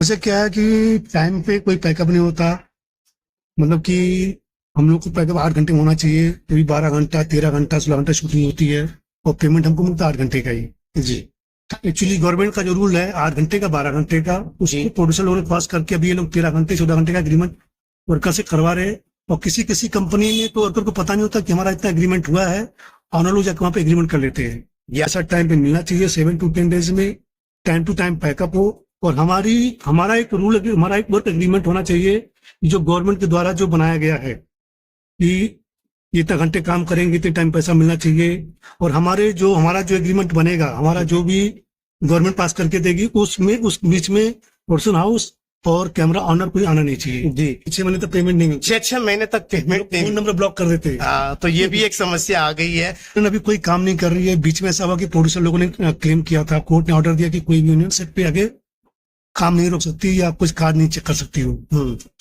वैसे क्या है कि टाइम पे कोई पैकअप नहीं होता। मतलब कि हम लोग को पैकअप 8 घंटे में होना चाहिए, कभी 12 घंटा 13 घंटा 16 घंटा शूटिंग होती है और पेमेंट हमको मिलता है 8 घंटे का ही। जी। एक्चुअली गवर्नमेंट का जो रूल है 8 घंटे का 12 घंटे का, उसको प्रोड्यूसर लोगों ने पास करके अभी ये लोग 13 घंटे 14 घंटे का एग्रीमेंट वर्कर से करवा रहे हैं। और किसी किसी कंपनी में तो वर्कर को पता नहीं होता कि हमारा इतना एग्रीमेंट हुआ है, ऑनर लोग जाकर वहां पे एग्रीमेंट कर लेते हैं। ये ऐसा टाइम पे मिलना चाहिए, 7 to 10 डेज में टाइम टू टाइम पैकअप हो। और हमारा एक रूल, हमारा एक वर्क एग्रीमेंट होना चाहिए जो गवर्नमेंट के द्वारा जो बनाया गया है कि ये इतना घंटे काम करेंगे इतने टाइम पैसा मिलना चाहिए। और हमारा जो एग्रीमेंट बनेगा, हमारा जो भी गवर्नमेंट पास करके देगी, उसमें उस बीच में प्रोडक्शन हाउस और कैमरा ऑनर कोई आना नहीं चाहिए। जी। 6 महीने तक पेमेंट नहीं मिलती, 6 महीने तक पेमेंट नहीं। फोन नंबर ब्लॉक कर देते हैं। तो ये भी एक समस्या आ गई है। अभी कोई काम नहीं कर रही है। बीच में ऐसा हुआ कि प्रोड्यूसर लोगों ने क्लेम किया था, कोर्ट ने ऑर्डर दिया कि कोई भी यूनियन सेट पे आगे काम नहीं रोक सकती या कुछ कार्ड नहीं चेक कर सकती हो।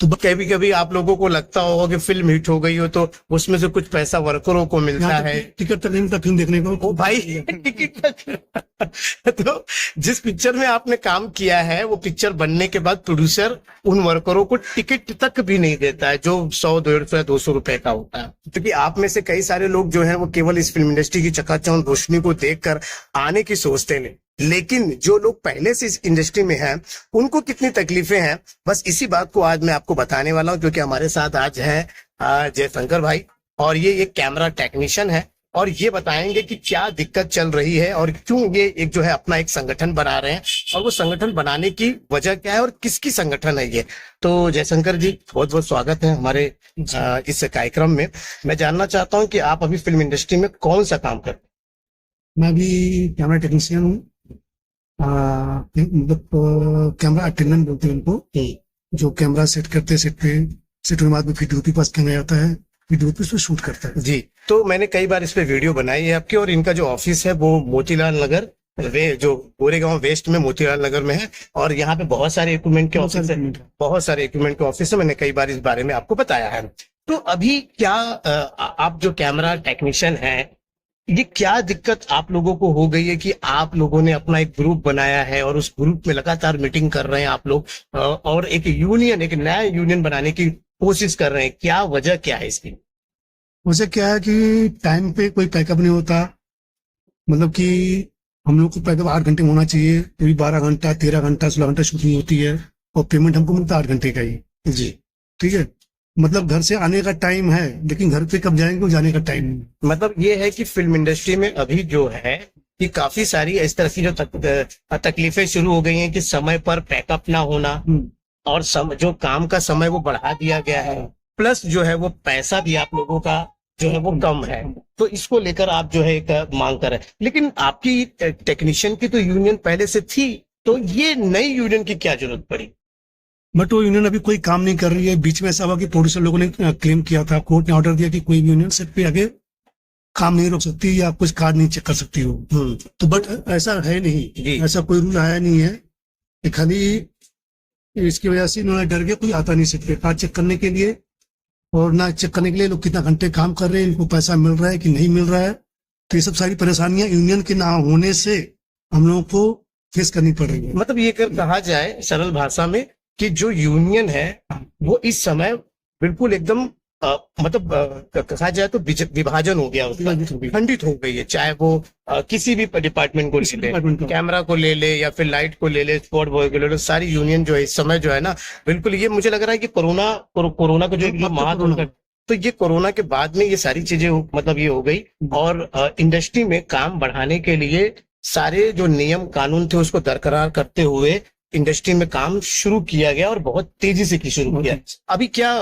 तो कभी कभी आप लोगों को लगता होगा कि फिल्म हिट हो गई हो तो उसमें से कुछ पैसा वर्करों को मिलता है। टिकट तक नहीं मिलता फिल्म देखने को। ओ भाई टिकट तक। तो जिस पिक्चर में आपने काम किया है वो पिक्चर बनने के बाद प्रोड्यूसर उन वर्करों को टिकट तक भी नहीं देता है, जो 100 150 200 रुपए का होता है। क्योंकि आप में से कई सारे लोग जो है वो केवल इस फिल्म इंडस्ट्री की चकाचौंध रोशनी को देखकर आने की सोचते नहीं, लेकिन जो लोग पहले से इस इंडस्ट्री में हैं उनको कितनी तकलीफें हैं, बस इसी बात को आज मैं आपको बताने वाला हूं। क्योंकि हमारे साथ आज है जयशंकर भाई, और ये एक कैमरा टेक्नीशियन है, और ये बताएंगे कि क्या दिक्कत चल रही है और क्यों ये एक जो है अपना एक संगठन बना रहे हैं, और वो संगठन बनाने की वजह क्या है और किसकी संगठन है ये। तो जयशंकर जी, बहुत बहुत स्वागत है हमारे इस कार्यक्रम में। मैं जानना चाहता हूँ कि आप अभी फिल्म इंडस्ट्री में कौन सा काम करते हैं। मैं भी कैमरा टेक्नीशियन हूँ, मतलब कैमरा अटेंडेंट बोलते हैं उनको, जो कैमरा सेट करते हैं। सेट होने के बाद में वीडियो के पास कैमरा आता है, वीडियो पे शूट करता है। जी। तो मैंने कई बार इस पे वीडियो बनाई है आपकी, और इनका जो ऑफिस है वो मोतीलाल नगर जो गोरेगांव वेस्ट में मोतीलाल नगर में है, और यहाँ पे बहुत सारे इक्विपमेंट के ऑफिस है, बहुत सारे इक्विपमेंट के ऑफिस है। मैंने कई बार इस बारे में आपको बताया है। तो अभी क्या आप जो कैमरा टेक्नीशियन है, ये क्या दिक्कत आप लोगों को हो गई है कि आप लोगों ने अपना एक ग्रुप बनाया है और उस ग्रुप में लगातार मीटिंग कर रहे हैं आप लोग, और एक यूनियन, एक नया यूनियन बनाने की कोशिश कर रहे हैं। क्या वजह क्या है इसकी? वजह क्या है कि टाइम पे कोई पैकअप नहीं होता। मतलब कि हम लोग को पैकअप 8 घंटे में होना चाहिए, कभी 12 घंटा 13 घंटा 16 घंटा शूटिंग होती है और पेमेंट हमको मिलता है 8 घंटे का ही। जी। ठीक है, मतलब घर से आने का टाइम है लेकिन घर पे कब जाएंगे वो जाने का टाइम नहीं। मतलब ये है कि फिल्म इंडस्ट्री में अभी जो है कि काफी सारी इस तरह की जो तकलीफें शुरू हो गई हैं कि समय पर पैकअप ना होना, और जो काम का समय वो बढ़ा दिया गया है, प्लस जो है वो पैसा भी आप लोगों का जो है वो कम है। तो इसको लेकर आप जो है एक मांग कर रहे हैं। लेकिन आपकी टेक्नीशियन की तो यूनियन पहले से थी, तो ये नई यूनियन की क्या जरूरत पड़ी? बट वो यूनियन अभी कोई काम नहीं कर रही है। बीच में ऐसा हुआ कि प्रोड्यूसर लोगों ने क्लेम किया था, कोर्ट ने ऑर्डर दिया कि कोई भी यूनियन सेट पे आगे काम नहीं रोक सकती या कुछ कार्ड नहीं चेक कर सकती हो। तो बट ऐसा है नहीं, ऐसा कोई रूल आया नहीं है। खाली इसकी वजह से इन्होंने डर के कोई आता नहीं सेट पे कार्ड चेक करने के लिए, और ना चेक करने के लिए लोग कितना घंटे काम कर रहे हैं, इनको पैसा मिल रहा है कि नहीं मिल रहा है। तो ये सब सारी परेशानियां यूनियन के ना होने से हम लोगों को फेस करनी पड़ रही है। मतलब ये कहा जाए सरल भाषा में कि जो यूनियन है वो इस समय बिल्कुल एकदम मतलब कहा जाए तो विभाजन हो गया, खंडित हो गई है। चाहे वो किसी भी डिपार्टमेंट को ले ले, कैमरा को ले ले या फिर लाइट को ले ले, स्पॉट बॉय को ले ले, सारी यूनियन जो है इस समय जो है ना, बिल्कुल ये मुझे लग रहा है कि कोरोना का जो महामारी, तो ये कोरोना के बाद में ये सारी चीजें मतलब ये हो गई, और इंडस्ट्री में काम बढ़ाने के लिए सारे जो नियम कानून थे उसको बरकरार करते हुए इंडस्ट्री में काम शुरू किया गया, और बहुत तेजी से शुरू किया। अभी क्या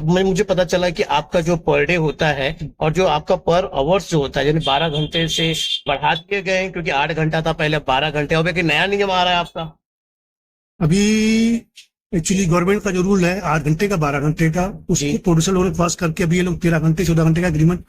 मुझे पता चला कि आपका जो पर डे होता है और जो आपका पर आवर्स जो होता है, यानी 12 घंटे से बढ़ा दिए गए हैं, क्योंकि 8 घंटा था पहले, 12 घंटे। अब एक नया नियम आ रहा है आपका। अभी एक्चुअली गवर्नमेंट का जो रूल है 8 घंटे का 12 घंटे का, उसको प्रोड्यूसर लोगों ने पास करके अभी ये लोग 13 घंटे 14 घंटे का एग्रीमेंट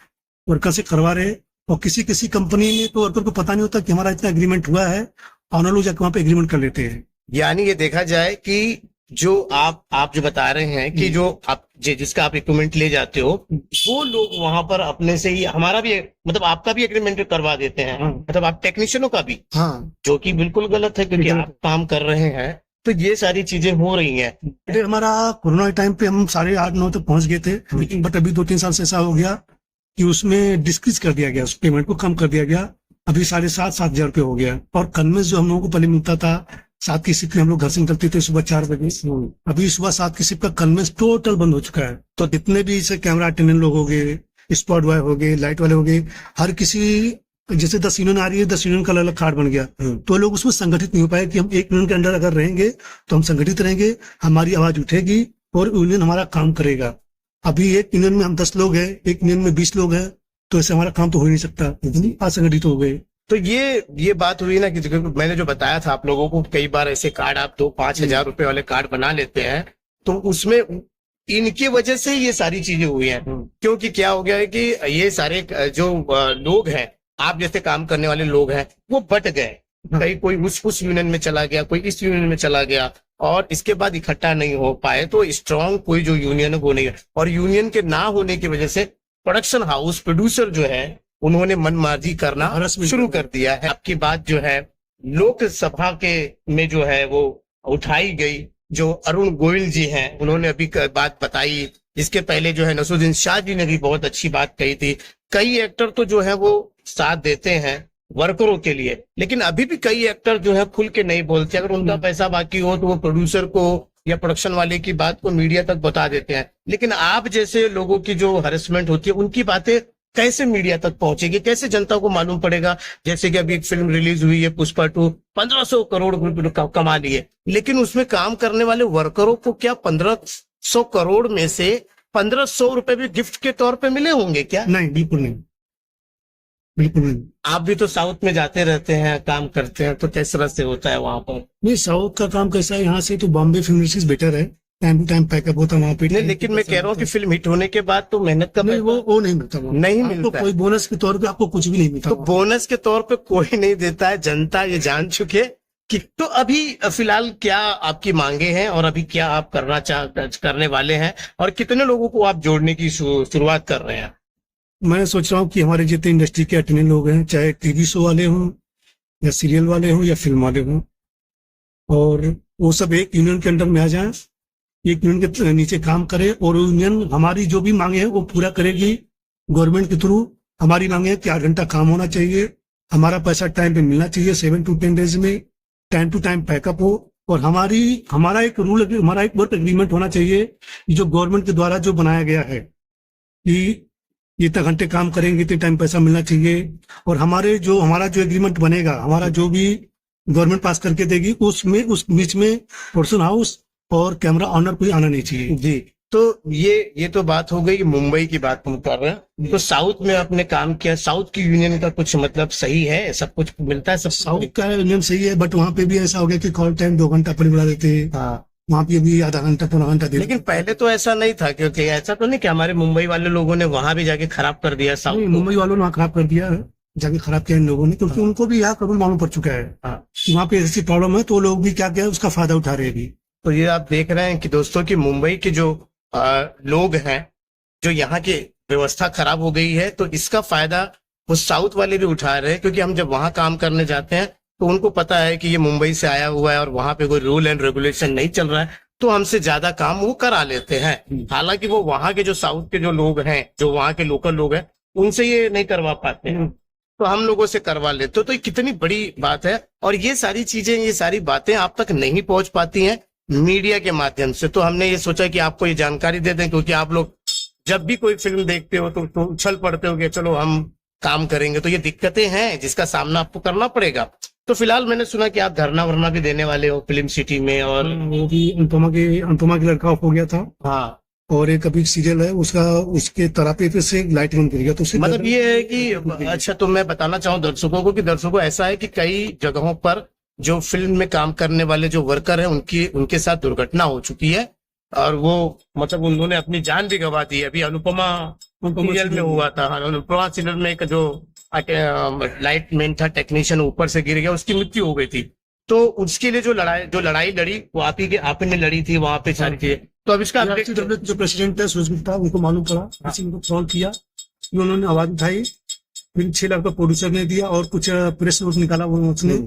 वर्कर से करवा रहे हैं। और किसी किसी कंपनी में तो वर्कर को पता नहीं होता कि हमारा इतना एग्रीमेंट हुआ है, ऑनर लोग जाकर वहां पे एग्रीमेंट कर लेते हैं। यानी ये देखा जाए कि जो आप जो बता रहे हैं कि जो आप जिसका आप इक्विपमेंट ले जाते हो, वो लोग वहां पर अपने से ही हमारा भी मतलब आपका भी एग्रीमेंट करवा देते हैं, मतलब आप टेक्नीशियनों का भी, जो कि बिल्कुल गलत है, क्योंकि आप काम कर रहे हैं तो ये सारी चीजें हो रही हैं। पहले हमारा कोरोना के टाइम पे हम 8:30-9 तक पहुंच गए थे, लेकिन बट अभी 2-3 साल से ऐसा हो गया कि उसमें डिस्क्रीज कर दिया गया, उस पेमेंट को कम कर दिया गया। अभी 7,500-7,000 रुपये हो गया। और कन्वेंस जो हम लोगों को पहले मिलता था 7 की शिफ्ट में, हम लोग घर से निकलते थे सुबह 4 बजे, अभी सुबह 7 की शिफ्ट का कन्वेंस टोटल बंद हो चुका है। तो जितने भी इसे कैमरा अटेंडेंट लोग हो गए, स्पॉट बॉय हो गए, लाइट वाले हो गए, हर किसी, जैसे 10 यूनियन आ रही है, 10 यूनियन का अलग अलग कार्ड बन गया, तो लोग उसमें संगठित नहीं हो पाए कि हम एक यूनियन के अंडर अगर रहेंगे तो हम संगठित रहेंगे, हमारी आवाज उठेगी और यूनियन हमारा काम करेगा। अभी एक यूनियन में हम 10 लोग हैं, एक यूनियन में 20 लोग हैं, तो ऐसे हमारा काम तो हो ही नहीं सकता, इतनी असंगठित हो गए। तो ये बात हुई ना कि मैंने जो बताया था आप लोगों को, कई बार ऐसे कार्ड आप 2-5 हजार रुपए वाले कार्ड बना लेते हैं, तो उसमें इनकी वजह से ये सारी चीजें हुई हैं। क्योंकि क्या हो गया है कि ये सारे जो लोग हैं, आप जैसे काम करने वाले लोग हैं, वो बट गए, कहीं कोई उस यूनियन में चला गया, कोई इस यूनियन में चला गया, और इसके बाद इकट्ठा नहीं हो पाए, तो स्ट्रांग कोई जो यूनियन है वो नहीं है। और यूनियन के ना होने की वजह से प्रोडक्शन हाउस प्रोड्यूसर जो है उन्होंने मनमार्जी करना शुरू कर दिया है। आपकी बात जो है लोकसभा के में जो है वो उठाई गई, जो अरुण गोयल जी हैं उन्होंने अभी बात बताई। इसके पहले जो है नसरुद्दीन शाह जी ने भी बहुत अच्छी बात कही थी। कई एक्टर तो जो है वो साथ देते हैं वर्करों के लिए, लेकिन अभी भी कई एक्टर जो है खुल के नहीं बोलते। अगर उनका पैसा बाकी हो तो वो प्रोड्यूसर को या प्रोडक्शन वाले की बात को मीडिया तक बता देते हैं। लेकिन आप जैसे लोगों की जो हरेसमेंट होती है, उनकी बातें कैसे मीडिया तक पहुंचेगी, कैसे जनता को मालूम पड़ेगा? जैसे कि अभी एक फिल्म रिलीज हुई है पुष्पा 2, 1500 करोड़ रुपए कमा लिए, लेकिन उसमें काम करने वाले वर्करों को क्या 1500 करोड़ में से 1500 रुपए भी गिफ्ट के तौर पे मिले होंगे क्या? नहीं, बिल्कुल नहीं, बिल्कुल नहीं। आप भी तो साउथ में जाते रहते हैं, काम करते हैं, तो किस तरह से होता है वहां पर? नहीं, साउथ का काम कैसा है, यहाँ से तो बॉम्बे फिल्म इंडस्ट्रीज बेटर है, टाइम टू टाइम पैकअप होता है वहाँ पे। नहीं, लेकिन मैं कह रहा हूँ कि फिल्म हिट होने के बाद तो मेहनत का नहीं, वो नहीं मिलता, वो नहीं आपको मिलता है। कोई बोनस के तौर पे आपको कुछ भी नहीं मिलता। तो बोनस के तौर पे कोई नहीं देता है, जनता ये जान चुके कि। तो अभी फिलहाल क्या आपकी मांगे हैं और अभी क्या आप करने वाले हैं, और कितने लोगों को आप जोड़ने की शुरुआत कर रहे हैं? मैं सोच रहा हूँ कि हमारे जितने इंडस्ट्री के अटेंडेंट लोग हैं, चाहे टीवी शो वाले हों या सीरियल वाले हों या फिल्म वाले हों, और वो सब एक यूनियन के अंडर में आ जाएं, एक यूनियन के नीचे काम करे, और यूनियन हमारी जो भी मांगे हैं वो पूरा करेगी गवर्नमेंट के थ्रू। हमारी मांगे है कि 8 घंटा काम होना चाहिए, हमारा पैसा टाइम पे मिलना चाहिए, 7 to 10 डेज में टाइम टू टाइम पैकअप हो, और हमारा एक रूल, हमारा एक वर्क एग्रीमेंट होना चाहिए जो गवर्नमेंट के द्वारा जो बनाया गया है कि इतने घंटे काम करेंगे, इतने टाइम पैसा मिलना चाहिए। और हमारा जो एग्रीमेंट बनेगा, हमारा जो भी गवर्नमेंट पास करके देगी, उसमें उस बीच में प्रोडक्शन हाउस और कैमरा ऑनर कोई आना नहीं चाहिए। जी, तो ये तो बात हो गई, मुंबई की बात हम कर रहे हैं। तो साउथ में आपने काम किया, साउथ की यूनियन का कुछ मतलब सही है, सब कुछ मिलता है? सब साउथ का यूनियन सही है, बट वहाँ पे भी ऐसा हो गया कि कॉल टाइम 2 घंटा पर बढ़ा देते हैं। हाँ, वहाँ पे भी आधा घंटा पौना घंटा दे। लेकिन पहले तो ऐसा नहीं था, क्योंकि ऐसा तो नहीं कि हमारे मुंबई वाले लोगों ने वहां भी जाके खराब कर दिया साउथ को। मुंबई वालों ने वहाँ खराब कर दिया है, जाके खराब किया इन लोगों ने, क्योंकि उनको भी यहाँ कानून मालूम पड़ चुका है कि वहाँ पे ऐसी प्रॉब्लम है, तो लोग भी क्या किया, उसका फायदा उठा रहे हैं अभी। तो ये आप देख रहे हैं कि दोस्तों की मुंबई के जो लोग हैं, जो यहाँ की व्यवस्था खराब हो गई है, तो इसका फायदा वो साउथ वाले भी उठा रहे हैं। क्योंकि हम जब वहां काम करने जाते हैं तो उनको पता है कि ये मुंबई से आया हुआ है और वहां पे कोई रूल एंड रेगुलेशन नहीं चल रहा है, तो हमसे ज्यादा काम वो करा लेते हैं। हालांकि वो वहां के जो साउथ के जो लोग हैं, जो वहां के लोकल लोग हैं, उनसे ये नहीं करवा पाते हैं, तो हम लोगों से करवा लेते। तो ये कितनी बड़ी बात है, और ये सारी चीजें, ये सारी बातें आप तक नहीं पहुंच पाती हैं मीडिया के माध्यम से। तो हमने ये सोचा कि आपको ये जानकारी दे दें, क्योंकि आप लोग जब भी कोई फिल्म देखते हो तो उछल पड़ते हो कि चलो हम काम करेंगे। तो ये दिक्कतें हैं जिसका सामना आपको करना पड़ेगा। तो फिलहाल मैंने सुना कि आप धरना वरना भी देने वाले हो फिल्म सिटी में, और वो भी अनुपमा के लड़का ऑफ हो गया था। हाँ, और एक अभी सीरियल है उसके तरापे पे से लाइट बंद कर गया, तो उससे मतलब ये है कि अच्छा, तो मैं बताना चाहूँ दर्शकों को कि दर्शकों ऐसा है कि कई जगहों पर जो फिल्म में काम करने वाले जो वर्कर हैं, उनके साथ दुर्घटना हो चुकी है, और वो मतलब उन्होंने अपनी जान भी गंवा दी है। अभी अनुपमा सीरियल में हुआ था, अनुपमा सीरियल में एक जो लाइट मैन था, टेक्नीशियन, ऊपर से गिर गया, उसकी मृत्यु हो गई थी। तो उसके लिए जो लड़ाई लड़ी वो आप ही ने लड़ी थी वहां पे सारी चीजें। तो अब इसका जो प्रेसिडेंट है सूरज गुप्ता, उनको मालूम पड़ा, किसी ने कॉल किया, उन्होंने आवाज उठाई, फिर 6 लाख का प्रोड्यूसर ने दिया, और कुछ प्रेस नोट निकाला उसने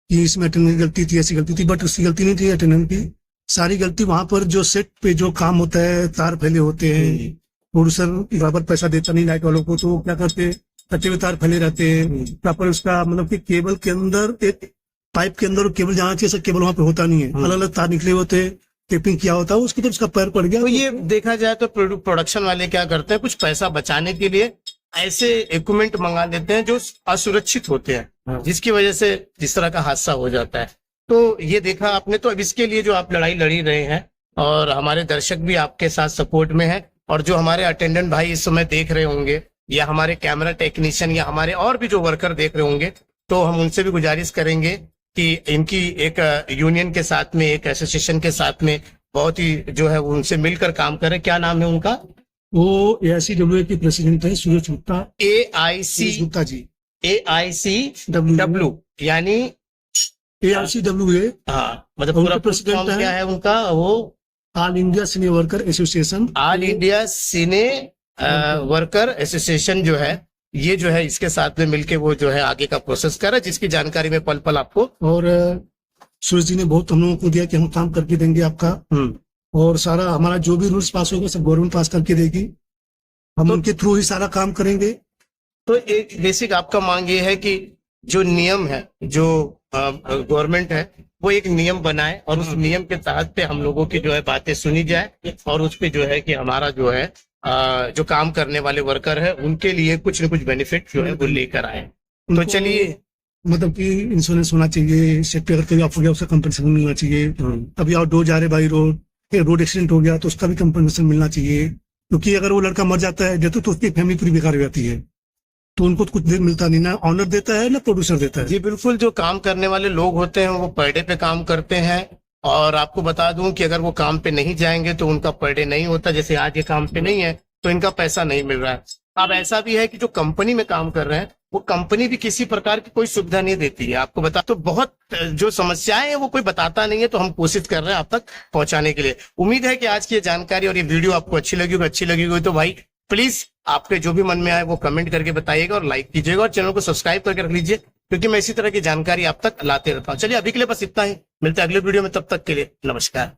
कि इसमें अटेंडेंट की गलती थी, ऐसी गलती थी, बट उसकी गलती नहीं थी अटेंडेंट की। सारी गलती वहां पर जो सेट पे जो काम होता है, तार फैले होते हैं, प्रोड्यूसर बराबर पैसा देता नहीं लाइट वालों को, तो वो क्या करते हैं, कच्चे हुए तार फैले रहते हैं प्रॉपर। उसका मतलब कि केबल के अंदर एक पाइप के अंदर केबल जाना चाहिए, सब केबल वहां पे होता नहीं है, अलग अलग तार निकले होते हैं, टेपिंग किया होता है, उसकी तो उसका पैर पड़ गया। तो ये देखा जाए तो प्रोडक्शन वाले क्या करते हैं, कुछ पैसा बचाने के लिए ऐसे इक्विपमेंट मंगा लेते हैं जो असुरक्षित होते हैं, जिसकी वजह से जिस तरह का हादसा हो जाता है। तो ये देखा आपने। तो अब इसके लिए जो आप लड़ाई लड़ी रहे हैं और हमारे दर्शक भी आपके साथ सपोर्ट में है, और जो हमारे अटेंडेंट भाई इस समय देख रहे होंगे, या हमारे कैमरा टेक्नीशियन, या हमारे और भी जो वर्कर देख रहे होंगे, तो हम उनसे भी गुजारिश करेंगे कि इनकी एक यूनियन के साथ में, एक एसोसिएशन के साथ में बहुत ही जो है उनसे मिलकर काम करें। क्या नाम है उनका? वो AICWA के प्रेसिडेंट है सूरज गुप्ता। AIC गुप्ता जी, AICW यानी AICWA। हाँ, मतलब और पूरा उनके president फॉर्म हैं? क्या है उनका? वो all India senior worker association. All India सीने वर्कर एसोसिएशन जो है, ये जो है इसके साथ में मिलके वो जो है आगे का प्रोसेस कर रहा है, जिसकी जानकारी में पल पल आपको। और सूरज जी ने बहुत हम लोगों को दिया कि हम काम करके देंगे आपका, और सारा हमारा जो भी रूल्स पास होगा सब गवर्नमेंट पास करके देगी, हम उनके थ्रू ही सारा काम करेंगे। तो एक बेसिक आपका मांग ये है कि जो नियम है, जो गवर्नमेंट है, वो एक नियम बनाए और उस नियम के तहत पे हम लोगों की जो है बातें सुनी जाए, और उस पे जो है कि हमारा जो है जो काम करने वाले वर्कर है उनके लिए कुछ न कुछ बेनिफिट जो है वो लेकर आए। तो उनको चलिए, मतलब कि इंश्योरेंस होना चाहिए, सेट पे अगर कभी ऑफ हो गया उसका कंपनसेशन मिलना चाहिए। अभी आउटडोर जा रहे बाई रोड, रोड एक्सीडेंट हो गया तो उसका भी कंपनसेशन मिलना चाहिए, क्योंकि अगर वो लड़का मर जाता है तो उसकी फैमिली पूरी बेकार हो जाती है, तो उनको तो कुछ मिलता नहीं, ना ऑनर देता है ना प्रोड्यूसर देता है। जी बिल्कुल, जो काम करने वाले लोग होते हैं वो पर डे पे काम करते हैं, और आपको बता दूं कि अगर वो काम पे नहीं जाएंगे तो उनका पर डे नहीं होता। जैसे आज ये काम पे नहीं है तो इनका पैसा नहीं मिल रहा है। अब ऐसा भी है कि जो कंपनी में काम कर रहे हैं वो कंपनी भी किसी प्रकार की कोई सुविधा नहीं देती है, आपको बता। तो बहुत जो समस्याएं हैं वो कोई बताता नहीं है, तो हम कोशिश कर रहे हैं आप तक पहुंचाने के लिए। उम्मीद है कि आज की ये जानकारी और ये वीडियो आपको अच्छी लगी तो भाई प्लीज आपके जो भी मन में आए वो कमेंट करके बताइएगा और लाइक कीजिएगा, और चैनल को सब्सक्राइब करके रख लीजिए, क्योंकि मैं इसी तरह की जानकारी आप तक लाते रहता हूँ। चलिए अभी के लिए बस इतना ही, मिलते हैं अगले वीडियो में, तब तक के लिए नमस्कार।